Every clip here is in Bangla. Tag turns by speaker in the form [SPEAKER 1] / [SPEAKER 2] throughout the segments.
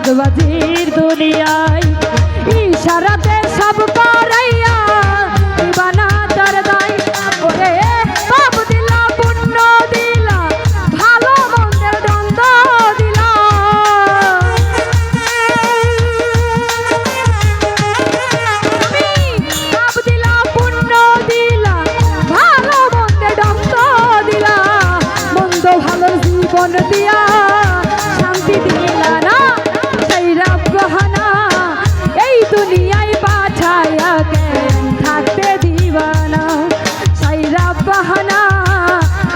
[SPEAKER 1] চাঁদবাজির দুনিয়ায় ইশারাতে সব করাইয়া দিবানা তার দায় ওরে পাপ দিলা পুণ্য দিলা ভালো মন্দের দ্বন্দ্ব দিলা তুমি পাপ দিলা পুণ্য দিলা ভালো মন্দের দ্বন্দ্ব দিলা মন্দ ভালো জীবন দিয়া শান্তি দিলা না সেই রাব্বানা এই দুনিয়ায় পাঠায়া কেন থাকতে দিবানা সেই রাব্বানা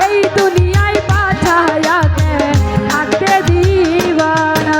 [SPEAKER 1] এই দুনিয়ায় পাঠায়া কেন থাকতে দিবানা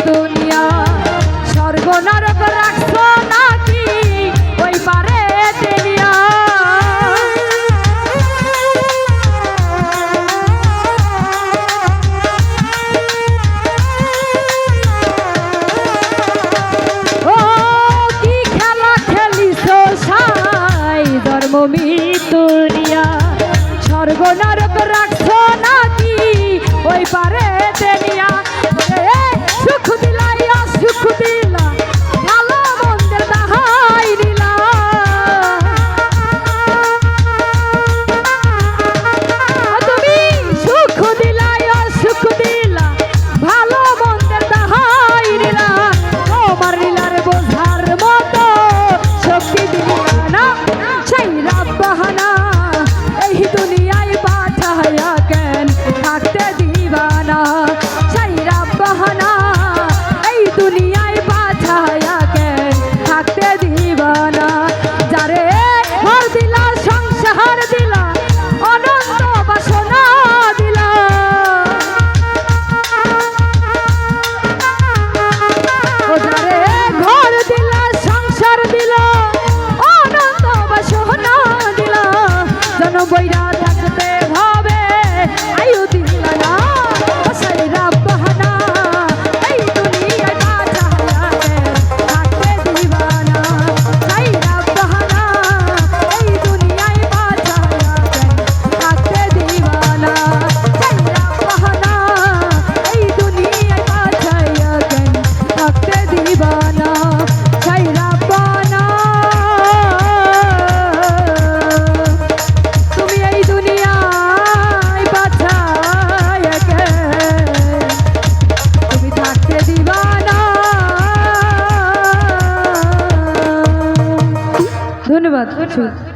[SPEAKER 1] দুনিয়া স্বর্গ নরক রাখছো নাকি ওই পারে তেলিয়া ও কি খেলা খেলিছো সাই ধর্ম দুনিয়া স্বর্গ নরক রাখছো নাকি ওই পারে তেলিয়া সুখ দিলা সুখ দিলা ভালো মন্দের দাহাই দিলা তুমি সুখ দিলা সুখ দিলা ভালো মন্দের দাহাই দিলা তোমার লীলার বোঝার মতো শক্তি দিলা না সেই রাব্বানা এই দুনিয়ায় পাঠায়া কেন থাকতে দিবানা সেই রাব্বানা দুনিয়ায় পাঠায়া কেন থাকতে দিবানা যারে ঘর দিলা সংসার দিলা অনন্ত বাসনা দিলা ও যারে ঘর দিলা সংসার দিলা অনন্ত বাসনা দিলা জন বইরা থাকতে হবে আয়ু দিলা না সেই রাব্বানা ধন্যবাদ।